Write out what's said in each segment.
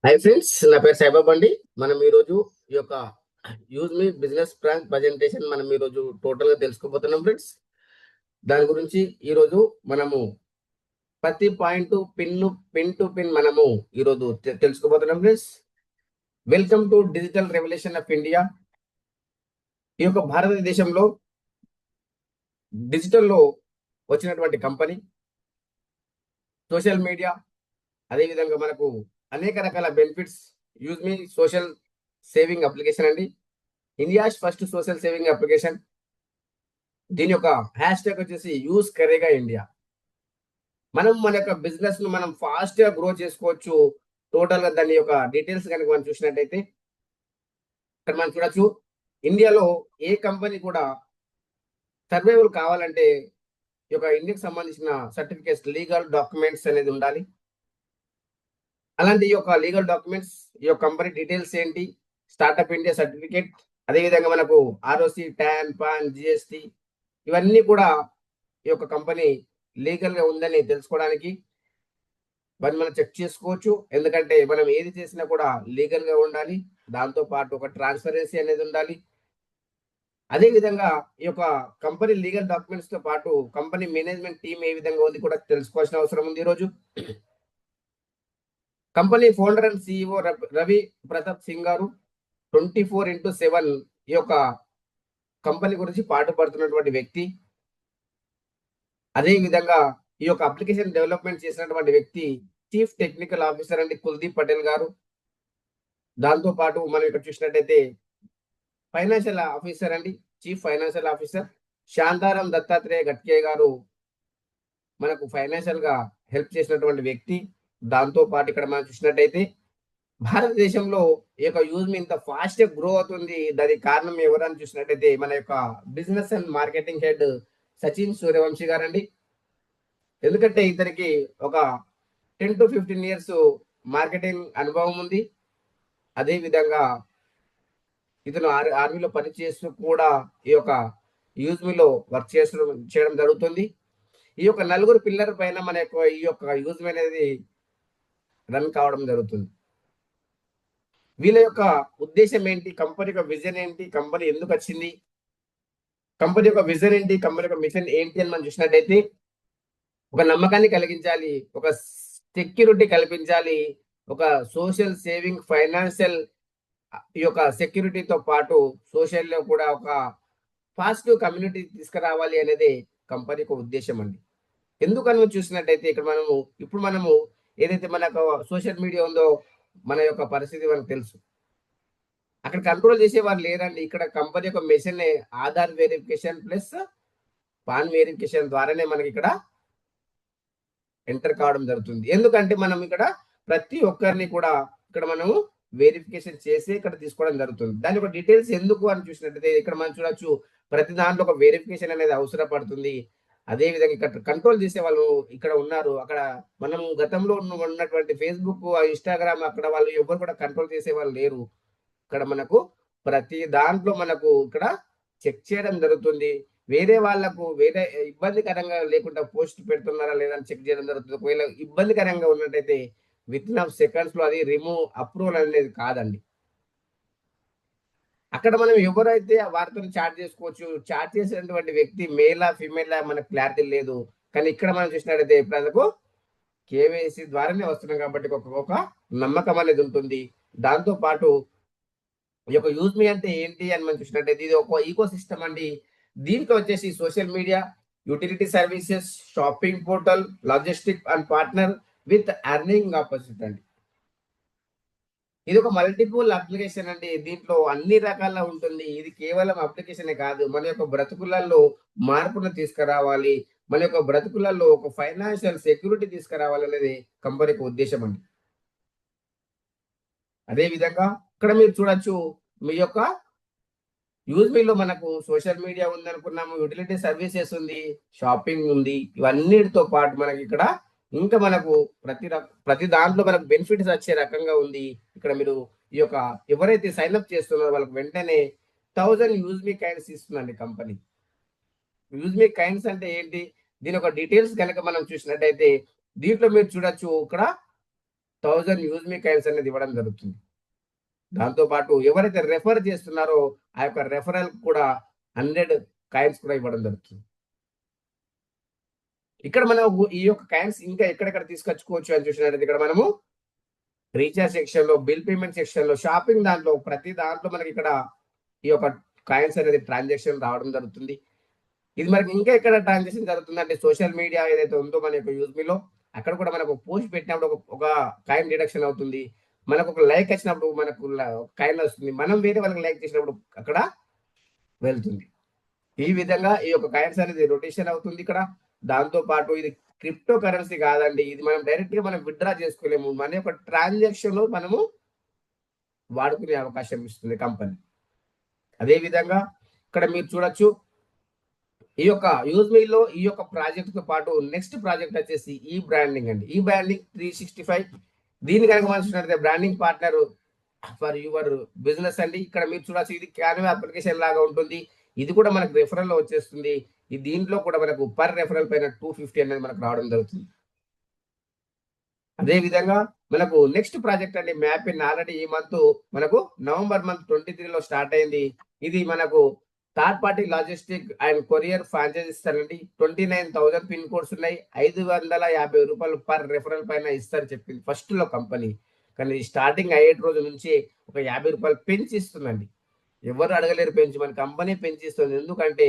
Hi friends, నా పేరు సాయిబాబా అండి. మనం ఈరోజు ఈ యొక్క యూజ్ మీ బిజినెస్ ప్లాన్ ప్రజెంటేషన్ మనం ఈరోజు టోటల్ గా తెలుసుకోబోతున్నాం ఫ్రెండ్స్. దాని గురించి ఈరోజు మనము ప్రతి పాయింట్ పిన్ టు పిన్ మనము ఈరోజు తెలుసుకోబోతున్నాం friends. Welcome to digital revolution of India. ఈ యొక్క భారతదేశంలో డిజిటల్లో వచ్చినటువంటి కంపెనీ, సోషల్ మీడియా, అదేవిధంగా మనకు అనేక రకాల benefits. Use me social saving application అండి, India's first social saving application. దీని యొక్క హ్యాష్ ట్యాగ్ వచ్చేసి యూజ్ కరేగా ఇండియా. మనం మన యొక్క బిజినెస్ ను మనం ఫాస్ట్ గా గ్రో చేసుకోవచ్చు. టోటల్ గా దాని యొక్క డీటెయిల్స్ కనుక మనం చూసినట్టయితే ఇక్కడ మనం చూడొచ్చు, ఇండియాలో ఏ కంపెనీ కూడా సర్వైవల్ కావాలంటే ఈ యొక్క ఇండియాకి సంబంధించిన సర్టిఫికేట్స్, లీగల్ డాక్యుమెంట్స్ అనేది ఉండాలి. అలాంటి ఈ యొక్క లీగల్ డాక్యుమెంట్స్, ఈ యొక్క కంపెనీ డీటెయిల్స్ ఏంటి, స్టార్ట్అప్ ఇండియా సర్టిఫికేట్, అదేవిధంగా మనకు ఆర్ఓసి, ట్యాన్, పాన్, జిఎస్టి, ఇవన్నీ కూడా ఈ యొక్క కంపెనీ లీగల్ గా ఉందని తెలుసుకోవడానికి మనం చెక్ చేసుకోవచ్చు. ఎందుకంటే మనం ఏది చేసినా కూడా లీగల్ గా ఉండాలి. దాంతో పాటు ఒక ట్రాన్స్పరెన్సీ అనేది ఉండాలి. అదే విధంగా ఈ యొక్క కంపెనీ లీగల్ డాక్యుమెంట్స్ తో పాటు కంపెనీ మేనేజ్మెంట్ టీం ఏ విధంగా ఉంది కూడా తెలుసుకోవాల్సిన అవసరం ఉంది. ఈరోజు company founder and CEO Ravi Pratap Singh గారు 24/7 ఈ యొక్క కంపెనీ గురించి పాటుపడుతున్నటువంటి వ్యక్తి. అదే విధంగా ఈ యొక్క అప్లికేషన్ డెవలప్మెంట్ చేసినటువంటి వ్యక్తి చీఫ్ టెక్నికల్ ఆఫీసర్ అండి కుల్దీప్ పటేల్ గారు. దాంతో పాటు మనం ఇక్కడ చూసినట్టయితే ఫైనాన్షియల్ ఆఫీసర్ అండి, chief financial officer Shantaram Dattatreya Gatke గారు మనకు ఫైనాన్షియల్ గా హెల్ప్ చేసినటువంటి వ్యక్తి. దాంతో పాటు ఇక్కడ మనం చూసినట్టయితే భారతదేశంలో ఈ యొక్క యూజ్ మీ ఇంత ఫాస్ట్ గా గ్రో అవుతుంది, దానికి కారణం ఎవరని చూసినట్టయితే మన యొక్క business and marketing head Sachin Suryavanshi గారండి. ఎందుకంటే ఇతనికి ఒక 10 to 15 years మార్కెటింగ్ అనుభవం ఉంది. అదే విధంగా ఇతను ఆర్మీలో పనిచేస్తూ కూడా ఈ యొక్క యూజ్ మీలో వర్క్ చేయడం జరుగుతుంది. ఈ యొక్క నలుగురు పిల్లర్ పైన మన యొక్క ఈ యొక్క యూజ్ మీ అనేది రన్ కావడం జరుగుతుంది. వీళ్ళ యొక్క ఉద్దేశం ఏంటి, కంపెనీ యొక్క విజన్ ఏంటి, కంపెనీ ఎందుకు వచ్చింది, కంపెనీ యొక్క విజన్ ఏంటి, కంపెనీ యొక్క మిషన్ ఏంటి అని మనం చూసినట్టయితే ఒక నమ్మకాన్ని కలిగించాలి, ఒక సెక్యూరిటీ కల్పించాలి, ఒక సోషల్ సేవింగ్ ఫైనాన్షియల్ ఈ యొక్క సెక్యూరిటీతో పాటు సోషల్ లో కూడా ఒక పాజిటివ్ కమ్యూనిటీ తీసుకురావాలి అనేది కంపెనీ యొక్క ఉద్దేశం అండి. ఎందుకని చూసినట్టయితే ఇక్కడ మనము ఏదైతే మనకు సోషల్ మీడియా ఉందో మన యొక్క పరిస్థితి మనకు తెలుసు. అక్కడ కంట్రోల్ చేసేవారు లేరండి. ఇక్కడ కంపెనీ యొక్క machine Aadhaar verification plus pan verification ద్వారానే మనకి ఇక్కడ ఎంటర్ కావడం జరుగుతుంది. ఎందుకంటే మనం ఇక్కడ ప్రతి ఒక్కరిని కూడా ఇక్కడ మనము వెరిఫికేషన్ చేసి ఇక్కడ తీసుకోవడం జరుగుతుంది. దాని యొక్క డీటెయిల్స్ ఎందుకు అని చూసినట్టయితే ఇక్కడ మనం చూడొచ్చు, ప్రతి దాంట్లో ఒక వెరిఫికేషన్ అనేది అవసరపడుతుంది. అదే విధంగా ఇక్కడ కంట్రోల్ చేసే వాళ్ళు ఇక్కడ ఉన్నారు. అక్కడ మనం గతంలో ఉన్నటువంటి ఫేస్బుక్, ఇన్స్టాగ్రామ్, అక్కడ వాళ్ళు ఎవరు కూడా కంట్రోల్ చేసే వాళ్ళు లేరు. ఇక్కడ మనకు ప్రతి దాంట్లో మనకు ఇక్కడ చెక్ చేయడం జరుగుతుంది. వేరే వాళ్ళకు వేరే ఇబ్బందికరంగా లేకుండా పోస్ట్ పెడుతున్నారా లేదా అని చెక్ చేయడం జరుగుతుంది. ఒకవేళ ఇబ్బందికరంగా ఉన్నట్టయితే విత్ ఇన్ సెకండ్స్ లో అది రిమూవ్ అప్రూవల్ అనేది కాదండి. అక్కడ మనం ఎవరైతే వారితో చాట్ చేసుకోవచ్చు, చాట్ చేసినటువంటి వ్యక్తి మేలా ఫిమేలా మనకు క్లారిటీ లేదు. కానీ ఇక్కడ మనం చూసినట్టయితే ప్రజలకు కేవైసీ ద్వారానే వస్తున్నాం కాబట్టి ఒక నమ్మకం అనేది ఉంటుంది. దాంతో పాటు ఈ యొక్క యూజ్ మీ అంటే ఏంటి అని మనం చూసినట్టయితే ఇది ఒక ఈకో సిస్టమ్ అండి. దీంట్లో వచ్చేసి social media, utility services, shopping portal, logistic and partner with earning opportunity అండి. ఇది ఒక మల్టిపుల్ అప్లికేషన్ అండి. దీంట్లో అన్ని రకాల ఉంటుంది. ఇది కేవలం అప్లికేషనే కాదు, మన యొక్క బ్రతుకులలో మార్పును తీసుకురావాలి, మన యొక్క బ్రతుకులలో ఒక ఫైనాన్షియల్ సెక్యూరిటీ తీసుకురావాలి అనేది కంపెనీకి ఉద్దేశం అండి. అదే విధంగా ఇక్కడ మీరు చూడొచ్చు, మీ యొక్క యూజ్ మీలో మనకు సోషల్ మీడియా ఉంది అనుకున్నాము, యూటిలిటీ సర్వీసెస్ ఉంది, షాపింగ్ ఉంది. ఇవన్నిటితో పాటు మనకి ఇక్కడ ఇంకా మనకు ప్రతి దాంట్లో మనకు బెనిఫిట్స్ వచ్చే రకంగా ఉంది. ఇక్కడ మీరు ఈ యొక్క ఎవరైతే సైన్అప్ చేస్తున్నారో వాళ్ళకి వెంటనే 1000 యూజ్ మీ కైండ్స్ ఇస్తుందండి కంపెనీ. యూజ్ మీ కైండ్స్ అంటే ఏంటి, దీని ఒక డీటెయిల్స్ కనుక మనం చూసినట్టయితే దీంట్లో మీరు చూడొచ్చు, ఇక్కడ 1000 యూజ్ మీ కాయిన్స్ అనేది ఇవ్వడం జరుగుతుంది. దాంతో పాటు ఎవరైతే రెఫర్ చేస్తున్నారో ఆ యొక్క రెఫరల్ కూడా 100 కాయిన్స్ కూడా ఇవ్వడం జరుగుతుంది. ఇక్కడ మనం ఈ యొక్క కాయిన్స్ ఇంకా ఎక్కడెక్కడ తీసుకొచ్చుకోవచ్చు అని చూసినట్లయితే ఇక్కడ మనము రీఛార్జ్ సెక్షన్ లో, బిల్ పేమెంట్ సెక్షన్ లో, షాపింగ్ దాంట్లో ప్రతి దాంట్లో మనకి ఇక్కడ ఈ యొక్క కాయిన్స్ అనేది ట్రాన్సాక్షన్ రావడం జరుగుతుంది. ఇది మనకి ఇంకా ఎక్కడ ట్రాన్సాక్షన్ జరుగుతుంది అంటే సోషల్ మీడియా ఏదైతే ఉందో మన యొక్క యూజ్ మీలో అక్కడ కూడా మనకు పోస్ట్ పెట్టినప్పుడు ఒక కాయిన్ డిడక్షన్ అవుతుంది. మనకు ఒక లైక్ వచ్చినప్పుడు మనకు కాయిన్ వస్తుంది. మనం వేరే వాళ్ళకి లైక్ చేసినప్పుడు అక్కడ వెళ్తుంది. ఈ విధంగా ఈ యొక్క కాయిన్స్ అనేది రొటేషన్ అవుతుంది ఇక్కడ. దాంతో పాటు ఇది క్రిప్టో కరెన్సీ కాదండి. ఇది మనం డైరెక్ట్ గా మనం విత్డ్రా చేసుకోలేము. మన యొక్క ట్రాన్సాక్షన్ లో మనము వాడుకునే అవకాశం ఇస్తుంది కంపెనీ. అదే విధంగా ఇక్కడ మీరు చూడొచ్చు ఈ యొక్క యూజ్ మీలో ఈ యొక్క ప్రాజెక్ట్ తో పాటు నెక్స్ట్ ప్రాజెక్ట్ వచ్చేసి ఈ బ్రాండింగ్ అండి. ఈ బ్రాండింగ్ 365 దీని కనుక మనం చూసినట్లయితే branding partner for your business అండి. ఇక్కడ మీరు చూడొచ్చు ఇది క్యాన్వా అప్లికేషన్ లాగా ఉంటుంది. ఇది కూడా మనకు రెఫరల్ లో వచ్చేస్తుంది. ఈ దీంట్లో కూడా మనకు పర్ రెఫరల్ పైన 250 అనేది మనకు రావడం జరుగుతుంది. అదే విధంగా మనకు నెక్స్ట్ ప్రాజెక్ట్ అండి మ్యాప్ ఇన్. ఆల్రెడీ ఈ మంత్ మనకు నవంబర్ మంత్ 23 లో స్టార్ట్ అయింది. ఇది మనకు third party logistic and courier franchise ఇస్తారండి. 29,000 పిన్ కోడ్స్ ఉన్నాయి. 550 రూపాయలు పర్ రెఫరల్ పైన ఇస్తారు చెప్పింది ఫస్ట్ లో కంపెనీ. కానీ స్టార్టింగ్ అయ్యే రోజు నుంచి ఒక 50 రూపాయలు పెంచి ఇస్తుందండి. ఎవరు అడగలేరు పెంచి, మన కంపెనీ పెంచిస్తుంది. ఎందుకంటే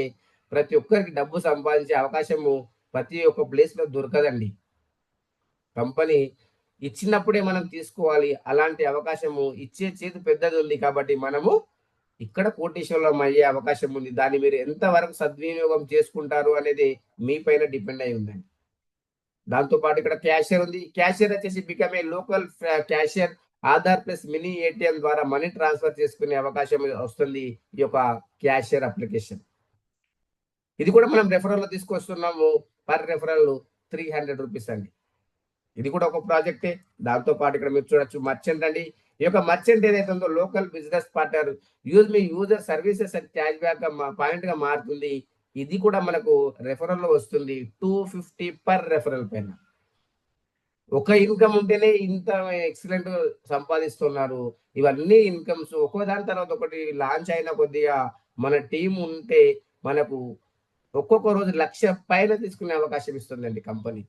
ప్రతి ఒక్కరికి డబ్బు సంపాదించే అవకాశము ప్రతి ఒక్క ప్లేస్ లో దొరకదండి. కంపెనీ ఇచ్చినప్పుడే మనం తీసుకోవాలి. అలాంటి అవకాశము ఇచ్చే చేతి పెద్దది ఉంది కాబట్టి మనము ఇక్కడ కోటీశ్వరం అయ్యే అవకాశం ఉంది. దాన్ని మీరు ఎంత వరకు సద్వినియోగం చేసుకుంటారు అనేది మీ పైన డిపెండ్ అయి ఉందండి. దాంతో పాటు ఇక్కడ క్యాషియర్ ఉంది. క్యాషియర్ వచ్చేసి become a local cashier. Aadhaar plus mini ATM ద్వారా మనీ ట్రాన్స్ఫర్ చేసుకునే అవకాశం వస్తుంది ఈ యొక్క క్యాషియర్ అప్లికేషన్. ఇది కూడా మనం రెఫరల్ లో తీసుకొస్తున్నాము. పర్ రెఫరల్ 300 రూపీస్ అండి. ఇది కూడా ఒక ప్రాజెక్టే. దాంతో పాటు ఇక్కడ మీరు చూడొచ్చు మర్చెంట్ అండి. ఈ యొక్క మర్చెంట్ ఏదైతే ఉందో local business partner use me user services and cash back point గా మారుతుంది. ఇది కూడా మనకు రెఫరల్ లో వస్తుంది. 250 పర్ రెఫరల్ పైన. ఒక ఇన్కమ్ ఉంటేనే ఇంత ఎక్సలెంట్ సంపాదిస్తున్నారు. ఇవన్నీ ఇన్కమ్స్ ఒక్కో దాని తర్వాత ఒకటి లాంచ్ అయిన కొద్దిగా మన టీం ఉంటే మనకు ఒక్కొక్క రోజు 1,00,000 పైన తీసుకునే అవకాశం ఇస్తుందండి కంపెనీ.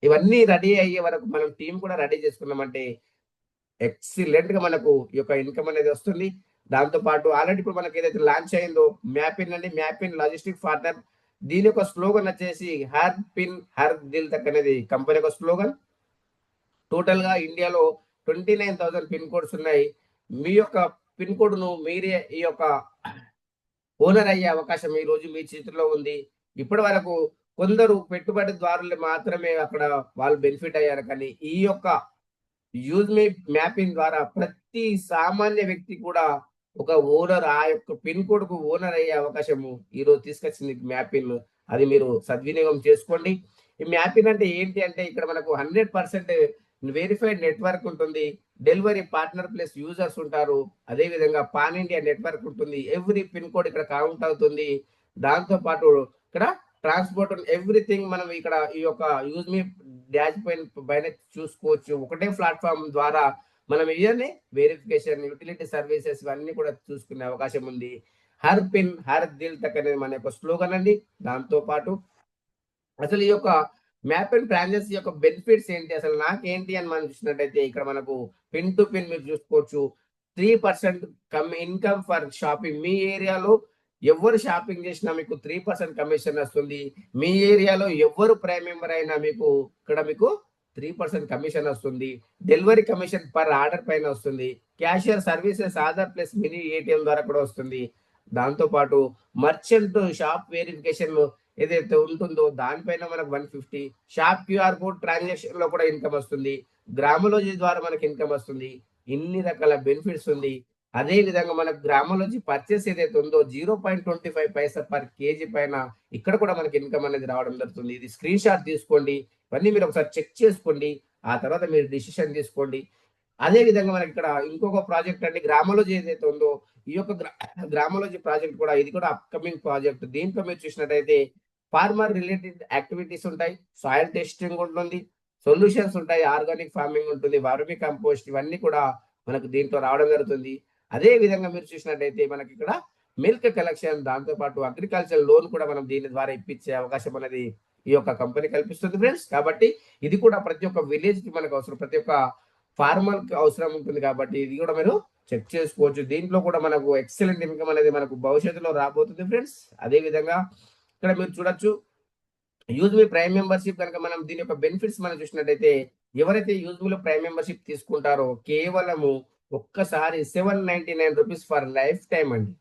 ఇవన్నీ రెడీ అయ్యే వరకు మనం టీం కూడా రెడీ చేసుకున్నామంటే ఎక్సలెంట్ గా మనకు ఈ యొక్క ఇన్కమ్ అనేది వస్తుంది. దాంతో పాటు ఆల్రెడీ ఇప్పుడు మనకి ఏదైతే లాంచ్ అయిందో మ్యాప్ ఇన్ అండి. Map in logistic partner. దీని యొక్క స్లోగన్ వచ్చేసి హర్ పిన్ హర్ దిల్ తక్ అనేది కంపెనీ యొక్క స్లోగన్. టోటల్ గా ఇండియాలో 29,000 పిన్ కోడ్స్ ఉన్నాయి. మీ యొక్క పిన్ కోడ్ ను మీరే ఈ యొక్క ఓనర్ అయ్యే అవకాశం ఈ రోజు మీ చేతిలో ఉంది. ఇప్పటి వరకు కొందరు పెట్టుబడిదారులు మాత్రమే అక్కడ వాళ్ళు బెనిఫిట్ అయ్యారు. కానీ ఈ యొక్క యూజ్ మీ మ్యాపింగ్ ద్వారా ప్రతి సామాన్య వ్యక్తి కూడా ఒక ఓనర్, ఆ యొక్క పిన్ కోడ్ కు ఓనర్ అయ్యే అవకాశము ఈ రోజు తీసుకొచ్చింది మ్యాపింగ్. అది మీరు సద్వినియోగం చేసుకోండి. ఈ మ్యాపింగ్ అంటే ఏంటి అంటే ఇక్కడ మనకు 100% వెరిఫైడ్ నెట్వర్క్ ఉంటుంది. డెలివరీ పార్ట్నర్ ప్లస్ యూజర్స్ ఉంటారు. అదే విధంగా పాన్ ఇండియా నెట్వర్క్ ఉంటుంది. ఎవ్రీ పిన్ కోడ్ ఇక్కడ కౌంట్ అవుతుంది. దాంతో పాటు ఇక్కడ ట్రాన్స్పోర్ట్ ఎవ్రీథింగ్ మనం ఇక్కడ ఈ యొక్క యూజ్ మీ డాష్ పైన చూసుకోవచ్చు. ఒకటే ప్లాట్ఫామ్ ద్వారా మనం ఇవన్నీ వెరిఫికేషన్, యూటిలిటీ సర్వీసెస్ ఇవన్నీ కూడా చూసుకునే అవకాశం ఉంది. హర్ పిన్ హర్ దిల్ తక్ అనేది మన యొక్క స్లోగన్ అండి. దాంతో పాటు అసలు ఈ యొక్క మ్యాప్ అండ్ ట్రాన్సాక్షన్ యొక్క బెనిఫిట్స్ ఏంటి, అసలు నాకేంటి అని మనం చూసినట్టయితే ఇక్కడ మనకు పిన్ టు పిన్ మీరు చూసుకోవచ్చు. 3% ఇన్కమ్ ఫర్ షాపింగ్. మీ ఏరియాలో ఎవరు షాపింగ్ చేసినా మీకు 3% కమిషన్ వస్తుంది. మీ ఏరియాలో ఎవరు ప్రైమ్ మెంబర్ అయినా మీకు ఇక్కడ మీకు 3% కమిషన్ వస్తుంది. డెలివరీ కమిషన్ పర్ ఆర్డర్ పైన వస్తుంది. Cashier services Aadhaar plus mini ATM ద్వారా కూడా వస్తుంది. దాంతో పాటు మర్చెంట్ షాప్ వెరిఫికేషన్ ఏదైతే ఉంటుందో దానిపైన మనకు 150. షాప్ క్యూఆర్ కోడ్ ట్రాన్సాక్షన్ లో కూడా ఇన్కమ్ వస్తుంది. గ్రామలోజీ ద్వారా మనకి ఇన్కమ్ వస్తుంది. ఇన్ని రకాల బెనిఫిట్స్ ఉంది. అదే విధంగా మనకు గ్రామలోజీ పర్చేస్ ఏదైతే ఉందో 0.25 పైసా పర్ కేజీ పైన ఇక్కడ కూడా మనకి ఇన్కమ్ అనేది రావడం జరుగుతుంది. ఇది స్క్రీన్ షాట్ తీసుకోండి. ఇవన్నీ మీరు ఒకసారి చెక్ చేసుకోండి. ఆ తర్వాత మీరు డిసిషన్ తీసుకోండి. అదే విధంగా మనకి ఇక్కడ ఇంకొక ప్రాజెక్ట్ అండి గ్రామలోజీ ఏదైతే ఉందో ఈ యొక్క గ్రామలోజీ ప్రాజెక్ట్ కూడా ఇది కూడా అప్కమింగ్ ప్రాజెక్ట్. దీంట్లో మీరు చూసినట్టయితే ఫార్మర్ రిలేటెడ్ యాక్టివిటీస్ ఉంటాయి. సాయిల్ టెస్టింగ్ ఉంటుంది. సొల్యూషన్స్ ఉంటాయి, ఆర్గానిక్ ఫార్మింగ్ ఉంటుంది, వర్మి కంపోస్ట్, ఇవన్నీ కూడా మనకు దీంట్లో రావడం జరుగుతుంది. అదే విధంగా మీరు చూసినట్టయితే మనకి ఇక్కడ మిల్క్ కలెక్షన్, దాంతో పాటు అగ్రికల్చర్ లోన్ కూడా మనం దీని ద్వారా ఇప్పించే అవకాశం అనేది ఈ యొక్క కంపెనీ కల్పిస్తుంది ఫ్రెండ్స్. కాబట్టి ఇది కూడా ప్రతి ఒక్క విలేజ్ కి మనకు అవసరం, ప్రతి ఒక్క ఫార్మర్ కి అవసరం ఉంటుంది. కాబట్టి ఇది కూడా మీరు చెక్ చేసుకోవచ్చు. దీంట్లో కూడా మనకు ఎక్సలెంట్ ఇన్కమ్ అనేది మనకు భవిష్యత్తులో రాబోతుంది ఫ్రెండ్స్. అదే విధంగా ఇక్కడ మీరు చూడొచ్చు, యూజ్ మీ ప్రైమ్ మెంబర్షిప్ కనుక మనం దీని యొక్క బెనిఫిట్స్ మనం చూసినట్టయితే, ఎవరైతే యూజ్ఫుల్ ప్రైమ్ మెంబర్షిప్ తీసుకుంటారో కేవలము ఒక్కసారి 799 రూపీస్ ఫర్ లైఫ్ టైం అండి.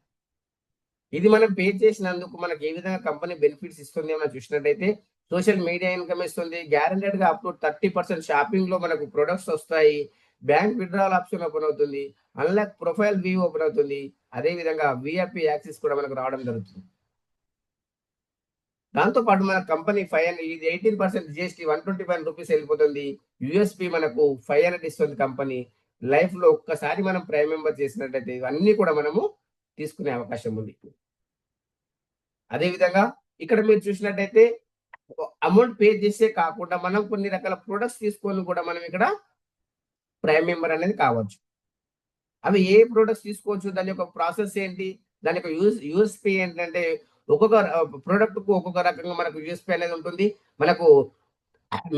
ఇది మనం పే చేసినందుకు మనకి ఏ విధంగా కంపెనీ బెనిఫిట్స్ ఇస్తుంది మనం చూసినట్టయితే, సోషల్ మీడియా ఇన్కమ్ ఇస్తుంది, గ్యారెంటెడ్ గా అప్ టు 30% షాపింగ్ లో మనకు ప్రొడక్ట్స్ వస్తాయి, బ్యాంక్ విత్డ్రావల్ ఆప్షన్ ఓపెన్ అవుతుంది, అన్లాక్ ప్రొఫైల్ వ్యూ ఓపెన్ అవుతుంది, అదే విధంగా విఐపి యాక్సెస్ కూడా మనకు రావడం జరుగుతుంది. దాంతో పాటు మన కంపెనీ 500, ఇది 18% జిఎస్టీ 125 రూపీస్ వెళ్ళిపోతుంది. యూఎస్పి మనకు 500 ఇస్తుంది కంపెనీ. లైఫ్ లో ఒక్కసారి మనం ప్రైమ్ మెంబర్ చేసినట్టయితే ఇవన్నీ కూడా మనము తీసుకునే అవకాశం ఉంది. అదే విధంగా ఇక్కడ మీరు చూసినట్టయితే అమౌంట్ పే చేసే కాకుండా మనం కొన్ని రకాల ప్రొడక్ట్స్ తీసుకొని కూడా మనం ఇక్కడ ప్రైమ్ మెంబర్ అనేది కావచ్చు. అవి ఏ ప్రొడక్ట్స్ తీసుకోవచ్చు, దాని యొక్క ప్రాసెస్ ఏంటి, దాని యొక్క యూఎస్పి ఏంటంటే, ఒక్కొక్క ప్రొడక్ట్ కు ఒక్కొక్క రకంగా మనకు యూఎస్పి అనేది ఉంటుంది. మనకు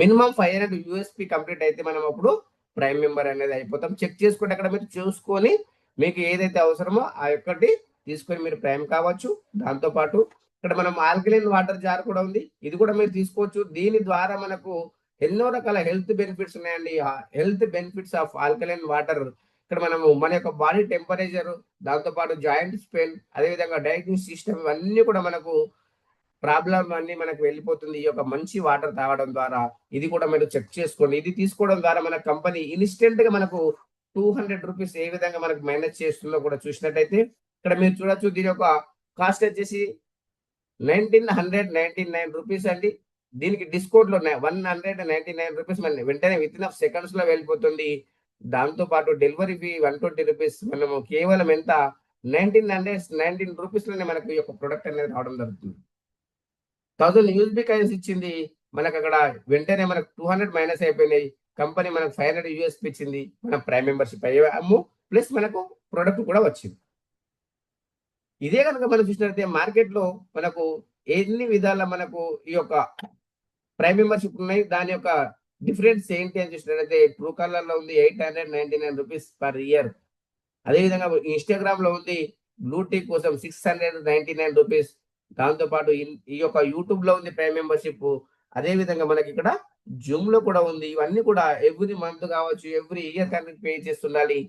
మినిమం 500 యూఎస్పి కంప్లీట్ అయితే మనం అప్పుడు ప్రైమ్ మెంబర్ అనేది అయిపోతాం. చెక్ చేసుకుంటే అక్కడ మీరు చూసుకొని మీకు ఏదైతే అవసరమో ఆ యొక్కటి తీసుకొని మీరు ప్రైమ్ కావచ్చు. దాంతో పాటు ఇక్కడ మనం ఆల్కలైన్ వాటర్ జార్ కూడా ఉంది, ఇది కూడా మీరు తీసుకోవచ్చు. దీని ద్వారా మనకు ఎన్నో రకాల హెల్త్ బెనిఫిట్స్ ఉన్నాయండి. Health benefits of alkaline water, ఇక్కడ మనము మన యొక్క బాడీ టెంపరేచర్, దాంతో పాటు జాయింట్స్ పెయిన్, అదేవిధంగా డైజెషన్ సిస్టమ్, ఇవన్నీ కూడా మనకు ప్రాబ్లం అన్ని మనకు వెళ్ళిపోతుంది ఈ యొక్క మంచి వాటర్ తాగడం ద్వారా. ఇది కూడా మీరు చెక్ చేసుకోండి. ఇది తీసుకోవడం ద్వారా మన కంపెనీ ఇన్స్టెంట్ గా మనకు 200 రూపీస్ ఏ విధంగా మనకు మేనేజ్ చేస్తుందో కూడా చూసినట్టయితే, ఇక్కడ మీరు చూడొచ్చు, దీని యొక్క కాస్ట్ వచ్చేసి 1999 రూపీస్ అండి. దీనికి డిస్కౌంట్ లో 199 రూపీస్ మన వెంటనే విత్ ఇన్ సెకండ్స్ లో వెళ్ళిపోతుంది. దాంతో పాటు డెలివరీ ఫీ 120 రూపీస్, మనము కేవలం ఎంత 1919 రూపీస్ లోనే మనకు ఈ యొక్క ప్రొడక్ట్ అనేది రావడం జరుగుతుంది. 1000 యూఎస్బి కాయిన్స్ ఇచ్చింది మనకు, అక్కడ వెంటనే మనకు 200 మైనస్ అయిపోయినాయి. కంపెనీ మనకు 500 యూఎస్పి ఇచ్చింది, మనం ప్రైమ్ మెంబర్షిప్ అయ్యాము, ప్లస్ మనకు ప్రొడక్ట్ కూడా వచ్చింది. ఇదే కనుక మనం చూసినట్లయితే మార్కెట్ లో మనకు ఎన్ని విధాల మనకు ఈ యొక్క ప్రైమ్ మెంబర్షిప్ ఉన్నాయి, దాని యొక్క డిఫరెన్స్ ఏంటి అని చూసినట్లయితే, ట్రూ కలర్ లో ఉంది 899 రూపీస్ పర్ ఇయర్. అదేవిధంగా ఇన్స్టాగ్రామ్ లో ఉంది బ్లూటీ కోసం 699 రూపీస్. దాంతో పాటు ఈ యొక్క యూట్యూబ్ లో ఉంది ప్రైమ్ మెంబర్షిప్. అదే విధంగా మనకి ఇక్కడ జూమ్ లో కూడా ఉంది. ఇవన్నీ కూడా ఎవ్రీ మంత్ కావచ్చు, ఎవ్రీ ఇయర్ కనుక పే చేస్తుండాలి.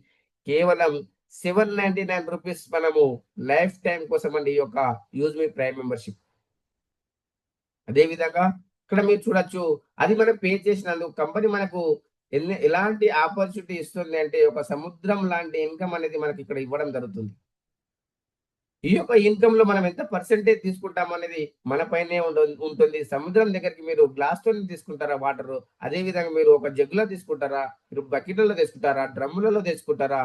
కేవలం 799 రూపీస్ మనము లైఫ్ టైం కోసం అండి ఈ యొక్క యూజ్ మీ ప్రైమ్ మెంబర్షిప్. అదే విధంగా ఇక్కడ మీరు చూడొచ్చు, అది మనం పే చేసినందుకు కంపెనీ మనకు ఎలాంటి ఆపర్చునిటీ ఇస్తుంది అంటే, ఒక సముద్రం లాంటి ఇన్కమ్ అనేది మనకి ఇక్కడ ఇవ్వడం జరుగుతుంది. ఈ యొక్క ఇన్కమ్ లో మనం ఎంత పర్సెంటేజ్ తీసుకుంటాం అనేది మన పైనే ఉంటుంది. సముద్రం దగ్గరికి మీరు గ్లాస్ తో తీసుకుంటారా వాటర్, అదే విధంగా మీరు ఒక జగ్గులో తీసుకుంటారా, మీరు బకెట్లలో తీసుకుంటారా, డ్రమ్ములలో తీసుకుంటారా,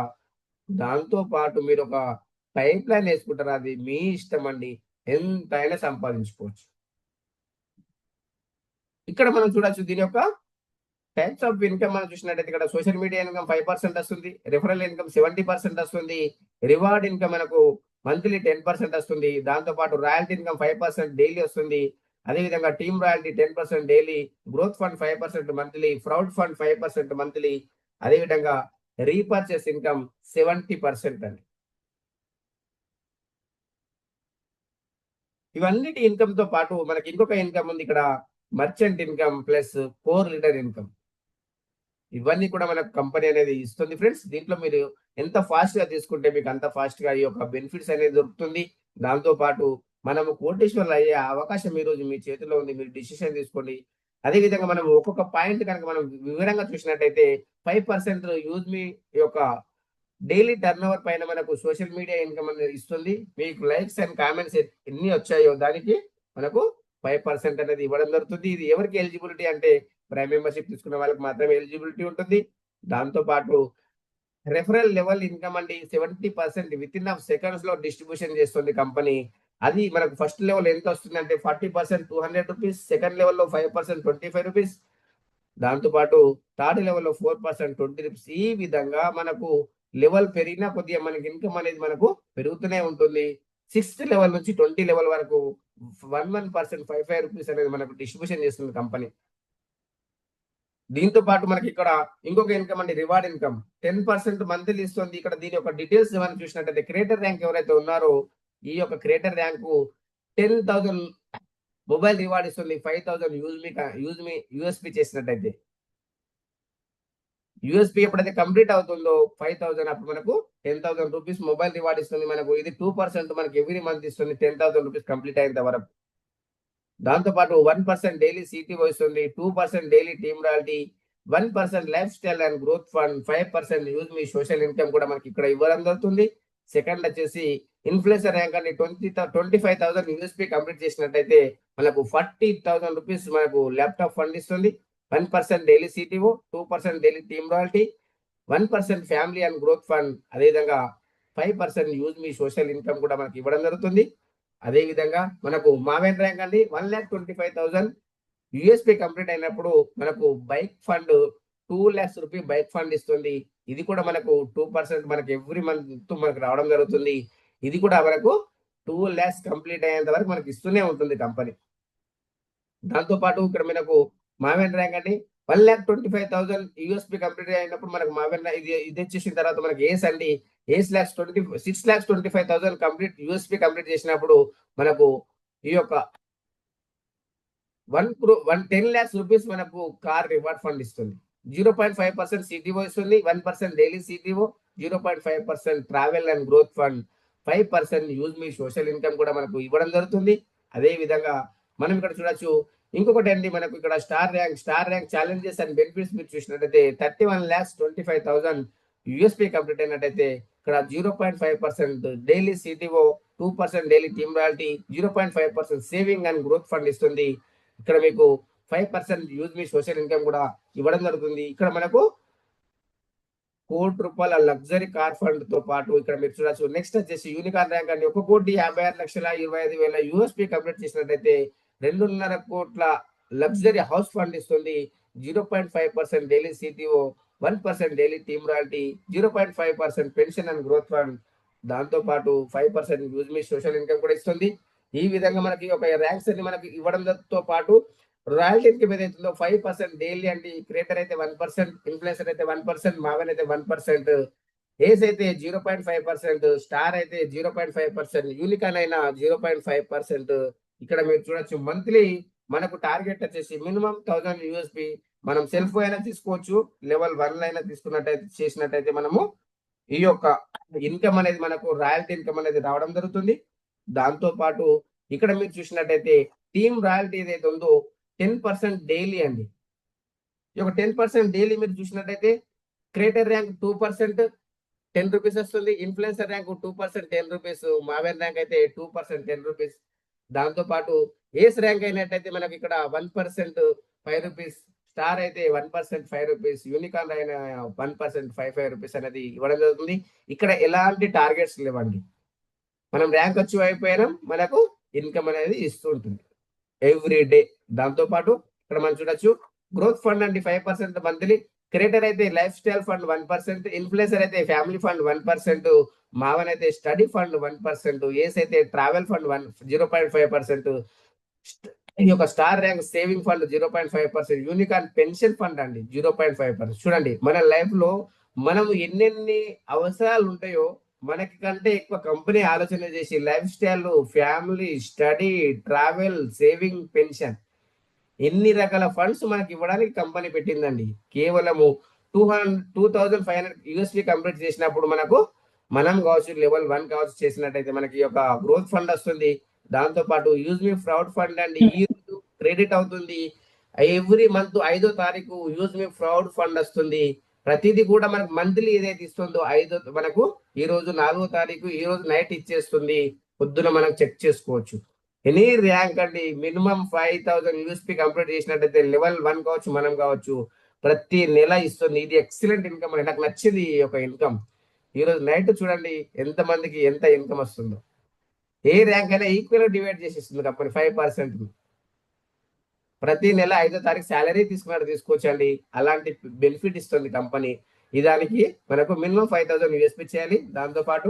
దాంతో పాటు మీరు ఒక పైప్ లైన్ వేసుకుంటారా, అది మీ ఇష్టం అండి. ఎంతైనా సంపాదించుకోవచ్చు. ఇక్కడ మనం చూడొచ్చు దీని యొక్క టైప్స్ ఆఫ్ ఇన్కమ్ మనం చూసినట్టయితే, ఇక్కడ సోషల్ మీడియా ఇన్కమ్ 5% వస్తుంది, రిఫరల్ ఇన్కమ్ 70% వస్తుంది, రివార్డ్ ఇన్కమ్ మనకు మంత్లీ 10% వస్తుంది, దాంతో పాటు రాయల్టీ ఇన్కమ్ 5% డైలీ వస్తుంది, అదేవిధంగా team royalty 10% daily, growth fund 5% monthly, proud fund 5% monthly, అదేవిధంగా రీపర్చేస్ ఇన్కమ్ 70% అండి. ఇవన్నిటి ఇన్కమ్ తో పాటు మనకి ఇంకొక ఇన్కమ్ ఉంది ఇక్కడ, merchant income plus core leader income. ఇవన్నీ కూడా మనకు కంపెనీ అనేది ఇస్తుంది ఫ్రెండ్స్. దీంట్లో మీరు ఎంత ఫాస్ట్ గా తీసుకుంటే మీకు అంత ఫాస్ట్ గా ఈ యొక్క బెనిఫిట్స్ అనేది దొరుకుతుంది. దాంతో పాటు మనము కోటేశ్వర్లు అయ్యే అవకాశం ఈ రోజు మీ చేతిలో ఉంది, మీరు డిసిషన్ తీసుకోండి. అదే విధంగా మనం ఒక్కొక్క పాయింట్ కనుక మనం వివరంగా చూసినట్టయితే, 5% యూజ్ మీ యొక్క డైలీ టర్న్ ఓవర్ పైన మనకు సోషల్ మీడియా ఇన్కమ్ అనేది ఇస్తుంది. మీకు లైక్స్ అండ్ కామెంట్స్ ఎన్ని వచ్చాయో దానికి మనకు 5% అనేది ఇవ్వడం జరుగుతుంది. ఇది ఎవరికి ఎలిజిబిలిటీ అంటే, ప్రైమ్ మెంబర్షిప్ తీసుకున్న వాళ్ళకి మాత్రమే ఎలిజిబిలిటీ ఉంటుంది. దాంతో పాటు రెఫరల్ లెవెల్ ఇన్కమ్ అండి 70% విత్ ఇన్ సెకండ్స్ లో డిస్ట్రిబ్యూషన్ చేస్తుంది కంపెనీ. అది మనకు ఫస్ట్ లెవెల్ ఎంత వస్తుంది అంటే 40% 200 రూపీస్, సెకండ్ లెవెల్ లో 5% 25 రూపీస్, దాంతోపాటు థర్డ్ లెవెల్లో 4% 20 రూపీస్. ఈ విధంగా మనకు లెవెల్ పెరిగినా కొద్దిగా మనకి ఇన్కమ్ అనేది మనకు పెరుగుతూనే ఉంటుంది. 6th లెవెల్ నుంచి 20 లెవెల్ వరకు 11% 55 రూపీస్ అనేది మనకు డిస్ట్రిబ్యూషన్ చేస్తుంది కంపెనీ. దీంతో పాటు మనకి ఇక్కడ ఇంకొక ఇన్కమ్ అండి, రివార్డ్ ఇన్కమ్ 10% మంత్లీ ఇస్తుంది. ఇక్కడ దీని యొక్క డీటెయిల్స్ మనం చూసినట్టయితే క్రియేటర్ ర్యాంక్ ఎవరైతే ఉన్నారో ఈ యొక్క క్రియేటర్ ర్యాంకు 10,000 మొబైల్ రివార్డ్ ఇస్తుంది. 5,000 యూజ్మి యూఎస్పి చేసినట్టయితే. యూఎస్పి ఎప్పుడైతే కంప్లీట్ అవుతుందో 5,000 అప్పుడు మనకు 10,000 రూపీస్ మొబైల్ రివార్డ్ ఇస్తుంది మనకు. ఇది 2% మనకి ఎవ్రీ మంత్ ఇస్తుంది 10,000 రూపీస్ కంప్లీట్ అయ్యేంత వరకు. దాంతోపాటు 1% డైలీ సిటీఓ ఇస్తుంది, 2% daily team royalty, 1% life style and growth fund, 5% use me social income కూడా మనకి ఇక్కడ ఇవ్వడం జరుగుతుంది. సెకండ్ వచ్చేసి ఇన్ఫ్లుయెన్సర్ ర్యాంక్ అని 25,000 యూఎస్పీ కంప్లీట్ చేసినట్టయితే మనకు 40,000 రూపీస్ మనకు ల్యాప్టాప్ ఫండ్ ఇస్తుంది. 1% daily CTO, 2% daily team royalty, 1% family and growth fund, అదేవిధంగా 5% యూజ్ మీ సోషల్ ఇన్కమ్ కూడా మనకి ఇవ్వడం జరుగుతుంది. అదే విధంగా మనకు మావెన్ ర్యాంక్ అండి 1,25,000 యూఎస్పీ కంప్లీట్ అయినప్పుడు మనకు bike fund 2 lakhs rupee bike fund ఇస్తుంది. ఇది కూడా మనకు 2% మనకు ఎవ్రీ మంత్ మనకు రావడం జరుగుతుంది. ఇది కూడా మనకు 2 lakhs కంప్లీట్ అయ్యేంత వరకు మనకి ఇస్తూనే ఉంటుంది కంపెనీ. దాంతో పాటు ఇక్కడ మనకు మావెన్ ర్యాంక్ అండి 1,25,000 యూఎస్పీ కంప్లీట్ అయినప్పుడు మనకు మావెన్ ఇది వచ్చేసిన తర్వాత మనకి ఏస్ అండి 6,25,000 కంప్లీట్ యూఎస్పీ కంప్లీట్ చేసినప్పుడు మనకు ఈ యొక్క 10 lakhs రూపీస్ మనకు కార్ రివార్డ్ ఫండ్ ఇస్తుంది. 0.5% సిటీఓ ఇస్తుంది, 1% daily CTO, 0.5% travel and growth fund, 5% use me social income కూడా మనకు ఇవ్వడం జరుగుతుంది. అదే విధంగా మనం ఇక్కడ చూడొచ్చు ఇంకొకటి అండి, మనకు ఇక్కడ star rank challenges and benefits మీరు చూసినట్టయితే 31,25,000 యూఎస్పీ కంప్లీట్ అయినట్టయితే ఇక్కడ 0.5% daily CTO, 2% daily team royalty, 0.5% saving and growth fund ఇస్తుంది. ఇక్కడ మీకు 5% యూజ్ మీ సోషల్ ఇన్కమ్ కూడా ఇవ్వడం జరుగుతుంది. ఇక్కడ మనకు ₹1,00,00,000 లగ్జరీ కార్ ఫండ్ తో పాటు ఇక్కడ మీరు చూడొచ్చు. నెక్స్ట్ వచ్చేసి యూనికార్న్ ర్యాంక్ అండి 1,56,25,000 యూఎస్పీ కంప్లీట్ చేసినట్టయితే 2.5 కోట్ల లగ్జరీ హౌస్ ఫండ్ ఇస్తుంది. 0.5% daily CTO, 1% daily team royalty, 0.5% pension and growth fund, దాంతో పాటు 5% యూజ్ మీ సోషల్ ఇన్కమ్ కూడా ఇస్తుంది. ఈ విధంగా మనకి ఒక ర్యాంక్స్ అన్ని మనకి ఇవ్వడంతో పాటు రాయల్టీ ఇన్కమ్ ఏదైతుందో 5% డైలీ అండి. క్రియేటర్ అయితే 1%, ఇన్ఫ్లుయెన్సర్ అయితే 1%, మావెన్ అయితే 1%, ఏస్ అయితే 0.5%, స్టార్ అయితే 0.5%, యూనికాన్ అయినా 0.5%. ఇక్కడ మీరు చూడొచ్చు మంత్లీ మనకు టార్గెట్ వచ్చేసి మినిమం 1000 యూఎస్పీ మనం సెల్ఫ్ అయినా తీసుకోవచ్చు, లెవెల్ 1 అయినా తీసుకున్నట్టయితే చేసినట్టయితే మనము ఈ యొక్క ఇన్కమ్ అనేది మనకు రాయల్టీ ఇన్కమ్ అనేది రావడం జరుగుతుంది. దాంతో పాటు ఇక్కడ మీరు చూసినట్టయితే టీమ్ రాయల్టీ ఏదైతే ఉందో 10% డైలీ అండి. ఈ యొక్క 10% డైలీ మీరు చూసినట్టయితే క్రియేటర్ ర్యాంక్ 2% 10 రూపీస్ వస్తుంది, influencer rank 2% 10 rupees, Maven rank అయితే 2% 10 రూపీస్. దాంతో పాటు ఏస్ ర్యాంక్ అయినట్టయితే మనకి ఇక్కడ 1% 5 రూపీస్, స్టార్ అయితే 1% 5 రూపీస్, యూనికాన్ అయిన 1% 5 రూపీస్ అనేది ఇవ్వడం జరుగుతుంది. ఇక్కడ ఎలాంటి టార్గెట్స్ లేవండి, మనం ర్యాంక్ అచీవ్ అయిపోయినా మనకు ఇన్కమ్ అనేది ఇస్తూ ఉంటుంది ఎవ్రీ డే. దాంతో పాటు ఇక్కడ మనం చూడొచ్చు గ్రోత్ ఫండ్ అండి 5% మంత్లీ, క్రియేటర్ అయితే లైఫ్ స్టైల్ ఫండ్ 1%, ఇన్ఫ్లుయెన్సర్ అయితే ఫ్యామిలీ ఫండ్ 1%, మావన్ అయితే స్టడీ ఫండ్ 1%, ఏస్ అయితే ట్రావెల్ ఫండ్ 0.5%, ఈ యొక్క star rank saving fund 0.5%, unicorn pension fund అండి 0.5%. చూడండి మన లైఫ్ లో మనం ఎన్నెన్ని అవసరాలు ఉంటాయో మనకి కంటే ఎక్కువ కంపెనీ ఆలోచన చేసి life style, family, study, travel, saving, pension ఎన్ని రకాల ఫండ్స్ మనకి ఇవ్వడానికి కంపెనీ పెట్టిందండి. కేవలము 2,500 యూఎస్పీ కంప్లీట్ చేసినప్పుడు మనకు మనం కావచ్చు లెవెల్ 1 కావచ్చు చేసినట్టయితే మనకి ఒక గ్రోత్ ఫండ్ వస్తుంది. దాంతో పాటు యూజ్ మీ ఫ్రౌడ్ ఫండ్ అండి ఈ రోజు క్రెడిట్ అవుతుంది. ఎవ్రీ మంత్ 5వ తారీఖు యూజ్ మీ ఫ్రౌడ్ ఫండ్ వస్తుంది. ప్రతిదీ కూడా మనకు మంత్లీ ఏదైతే ఇస్తుందో మనకు ఈ రోజు 4వ తారీఖు ఈ రోజు నైట్ ఇచ్చేస్తుంది. పొద్దున మనం చెక్ చేసుకోవచ్చు. ఎనీ ర్యాంక్ అండి మినిమం 5,000 యూఎస్పీ కంప్లీట్ చేసినట్టయితే లెవెల్ 1 కావచ్చు మనం కావచ్చు ప్రతి నెల ఇస్తుంది. ఇది ఎక్సలెంట్ ఇన్కమ్ అండి, నాకు నచ్చింది ఈ యొక్క ఇన్కమ్. ఈ రోజు నైట్ చూడండి ఎంత మందికి ఎంత ఇన్కమ్ వస్తుందో. ఏ ర్యాంక్ అయినా ఈక్వల్ డివైడ్ చేసేస్తుంది కంపెనీ 5%. ప్రతి నెల 5వ తారీఖు శాలరీ తీసుకున్నట్టు తీసుకోవచ్చండి. అలాంటి బెనిఫిట్ ఇస్తుంది కంపెనీ. దానికి మనకు మినిమం 5,000 యూఎస్పీ చేయాలి. దాంతోపాటు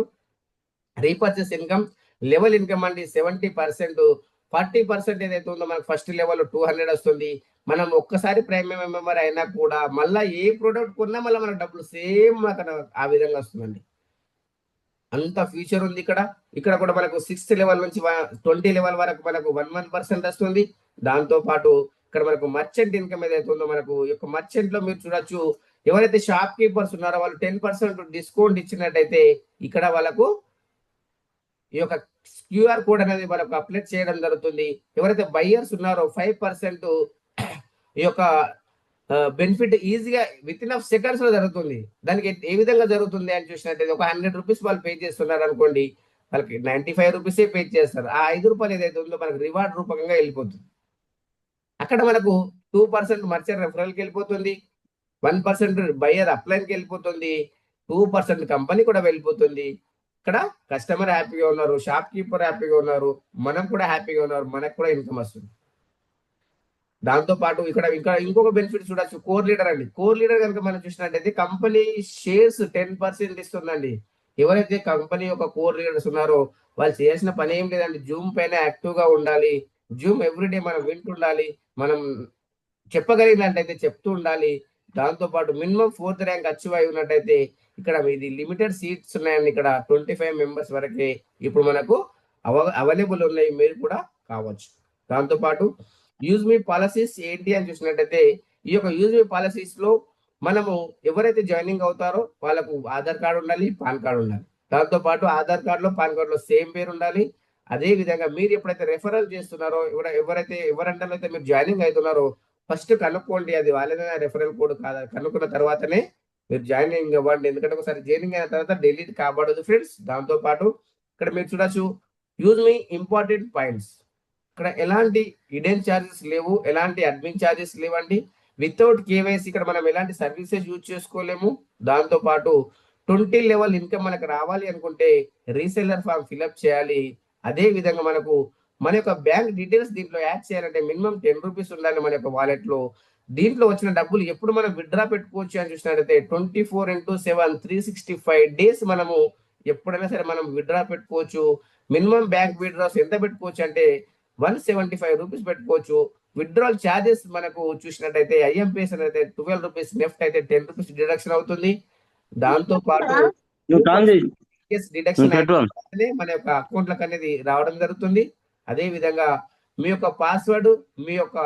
రీపర్చేస్ ఇన్కమ్, లెవెల్ ఇన్కమ్ అండి 70%, 40% ఏదైతే ఉందో మనకు ఫస్ట్ లెవెల్ 200 వస్తుంది. మనం ఒక్కసారి ప్రీమియం మెంబర్ అయినా కూడా మళ్ళీ ఏ ప్రోడక్ట్ కొన్నా మళ్ళీ మనకు డబ్బులు సేమ్ అక్కడ ఆ విధంగా వస్తుందండి. అంత ఫ్యూచర్ ఉంది ఇక్కడ. ఇక్కడ కూడా మనకు 6th లెవెల్ నుంచి 20 లెవెల్ వరకు మనకు 1% వస్తుంది. దాంతో పాటు ఇక్కడ మనకు మర్చెంట్ ఇన్కమ్ ఏదైతే ఉందో మనకు యొక్క మర్చెంట్ లో మీరు చూడొచ్చు, ఎవరైతే షాప్ కీపర్స్ ఉన్నారో వాళ్ళు 10% డిస్కౌంట్ ఇచ్చినట్టయితే ఇక్కడ వాళ్ళకు ఈ యొక్క క్యూఆర్ కోడ్ అనేది మనకు అప్లై చేయడం జరుగుతుంది. ఎవరైతే బయ్యర్స్ ఉన్నారో 5% ఈ యొక్క బెనిఫిట్ ఈజీగా విత్ ఇన్ ఆఫ్ సెకండ్స్ లో జరుగుతుంది. దానికి ఏ విధంగా జరుగుతుంది అని చూసినట్టయితే ఒక 100 రూపీస్ వాళ్ళు పే చేస్తున్నారు అనుకోండి, వాళ్ళకి 95 రూపీసే పే చేస్తారు. ఆ 5 రూపాయలు ఏదైతే ఉందో మనకు రివార్డ్ రూపకంగా వెళ్ళిపోతుంది. అక్కడ మనకు 2% మర్చెంట్ రెఫరల్కి వెళ్ళిపోతుంది, 1% బయ్యర్ అప్లైన్కి వెళ్ళిపోతుంది, 2% కంపెనీ కూడా వెళ్ళిపోతుంది. ఇక్కడ కస్టమర్ హ్యాపీగా ఉన్నారు, షాప్ కీపర్ హ్యాపీగా ఉన్నారు, మనం కూడా హ్యాపీగా ఉన్నారు, మనకు కూడా ఇన్కమ్ వస్తుంది. దాంతో పాటు ఇక్కడ ఇంకా ఇంకొక బెనిఫిట్ చూడొచ్చు, కోర్ లీడర్ అండి. కోర్ లీడర్ కనుక మనం చూసినట్టయితే కంపెనీ షేర్స్ 10% ఇస్తుందండి. ఎవరైతే కంపెనీ యొక్క కోర్ లీడర్స్ ఉన్నారో వాళ్ళు చేయాల్సిన పని ఏం లేదండి, జూమ్ పైన యాక్టివ్ గా ఉండాలి. జూమ్ ఎవ్రీడే మనం వింటుండాలి, మనం చెప్పగలిగినట్టయితే చెప్తూ ఉండాలి. దాంతో పాటు మినిమం 4th ర్యాంక్ అచీవ్ అయి ఉన్నట్టయితే ఇక్కడ ఇది లిమిటెడ్ సీట్స్ ఉన్నాయండి. ఇక్కడ 25 మెంబర్స్ వరకే ఇప్పుడు మనకు అవైలబుల్ ఉన్నాయి, మీరు కూడా కావచ్చు. దాంతో పాటు యూజ్ మీ పాలసీస్ ఏంటి అని చూసినట్టయితే ఈ యొక్క యూజ్ మీ పాలసీస్ లో మనము ఎవరైతే జాయినింగ్ అవుతారో వాళ్ళకు ఆధార్ కార్డు ఉండాలి, పాన్ కార్డు ఉండాలి. దాంతో పాటు ఆధార్ కార్డులో పాన్ కార్డులో సేమ్ పేరు ఉండాలి. అదే విధంగా మీరు ఎప్పుడైతే రెఫరల్ చేస్తున్నారో ఎవరంటే మీరు జాయినింగ్ అవుతున్నారో ఫస్ట్ కనుక్కోండి అది వాళ్ళేనా రెఫరల్ కోడ్ కాదా, కనుక్కున్న తర్వాతనే మీరు జాయినింగ్ అవ్వండి. ఎందుకంటే ఒకసారి జాయినింగ్ అయిన తర్వాత డిలీట్ కాబడదు ఫ్రెండ్స్. దాంతో పాటు ఇక్కడ మీరు చూడొచ్చు యూజ్ మీ ఇంపార్టెంట్ పాయింట్స్. ఇక్కడ ఎలాంటి హిడెన్ ఛార్జెస్ లేవు, ఎలాంటి అడ్మిన్ ఛార్జెస్ లేవండి. వితౌట్ కేవైసీ ఇక్కడ మనం ఎలాంటి సర్వీసెస్ యూజ్ చేసుకోలేము. దాంతో పాటు 20 లెవెల్ ఇన్కమ్ మనకు రావాలి అనుకుంటే రీసెల్లర్ ఫామ్ ఫిల్అప్ చేయాలి. అదే విధంగా మనకు మన యొక్క బ్యాంక్ డీటెయిల్స్ దీంట్లో యాడ్ చేయాలంటే మినిమం 10 రూపీస్ ఉండాలి మన యొక్క వాలెట్ లో. దీంట్లో వచ్చిన డబ్బులు ఎప్పుడు మనం విత్డ్రా పెట్టుకోవచ్చు అని చూసినట్టయితే 24/7 365 డేస్ మనము ఎప్పుడైనా సరే మనం విత్డ్రా పెట్టుకోవచ్చు. మినిమం బ్యాంక్ విత్డ్రాస్ ఎంత పెట్టుకోవచ్చు అంటే 175 రూపీస్ పెట్టుకోవచ్చు. విత్డ్రాల్ ఛార్జెస్ మనకు చూసినట్టయితే ఐఎంపీఎస్ అయితే 12 రూపీస్, నెఫ్ట్ అయితే 10 రూపీస్ డిడక్షన్ అవుతుంది. దాంతో పాటు డిడక్షన్ మన యొక్క అకౌంట్లకు అనేది రావడం జరుగుతుంది. అదే విధంగా మీ యొక్క పాస్వర్డ్, మీ యొక్క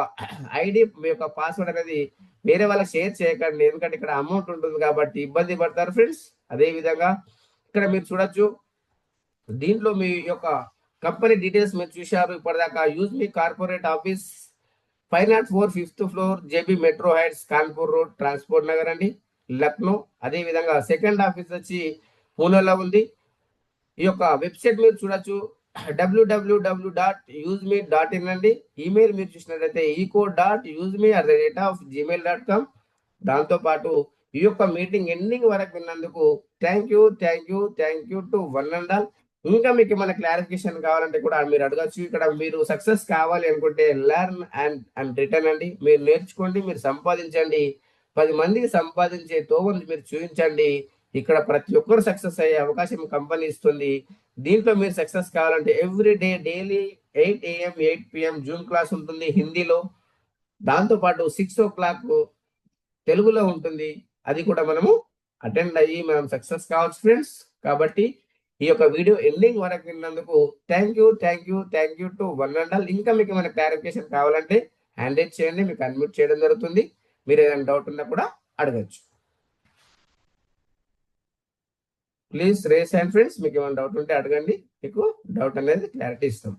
ఐడి, మీ యొక్క పాస్వర్డ్ అనేది వేరే వాళ్ళకి షేర్ చేయకండి, ఎందుకంటే ఇక్కడ అమౌంట్ ఉంటుంది కాబట్టి ఇబ్బంది పడతారు ఫ్రెండ్స్. అదే విధంగా ఇక్కడ మీరు చూడొచ్చు, దీంట్లో మీ యొక్క కంపెనీ డీటెయిల్స్ మీరు చూశారు ఇప్పటిదాకా. యూజ్ మీ corporate office 504 5th floor JB metro heights Kanpur road transport Nagar అండి, లక్నో. అదే విధంగా సెకండ్ ఆఫీస్ వచ్చి పూణేలో ఉంది. ఈ యొక్క వెబ్సైట్ మీరు చూడొచ్చు www.useme.in అండి. ఈమెయిల్ మీరు చూసినట్లయితే eco.useme@gmail.com. దాంతో పాటు ఈ యొక్క మీటింగ్ ఎండింగ్ వరకు విన్నందుకు thank you to one and all. ఇంకా మీకు ఏమైనా క్లారిఫికేషన్ కావాలంటే కూడా మీరు అడగచ్చు. ఇక్కడ మీరు సక్సెస్ కావాలి అనుకుంటే లెర్న్ అండ్ రిటర్న్ అండి. మీరు నేర్చుకోండి, మీరు సంపాదించండి, 10 మందికి సంపాదించే తోవని మీరు చూపించండి. ఇక్కడ ప్రతి ఒక్కరు సక్సెస్ అయ్యే అవకాశం కంపెనీ ఇస్తుంది. దీంట్లో మీరు సక్సెస్ కావాలంటే every day daily 8 AM 8 PM Zoom class ఉంటుంది హిందీలో. దాంతో పాటు 6 o'clock తెలుగులో ఉంటుంది. అది కూడా మనము అటెండ్ అయ్యి మనం సక్సెస్ కావచ్చు ఫ్రెండ్స్. కాబట్టి ఈ యొక్క వీడియో ఎండింగ్ వరకు విన్నందుకు thank you to one and all. ఇంకా మీకు ఏమైనా క్లారిఫికేషన్ కావాలంటే హ్యాండ్ రైజ్ చేయండి, మీకు అన్మ్యూట్ చేయడం జరుగుతుంది. మీరు ఏదైనా డౌట్ ఉన్నా కూడా అడగచ్చు. ప్లీజ్ రేస్ హ్యాండ్ ఫ్రెండ్స్, మీకు ఏమైనా డౌట్ ఉంటే అడగండి, మీకు డౌట్ అనేది క్లారిటీ ఇస్తాం.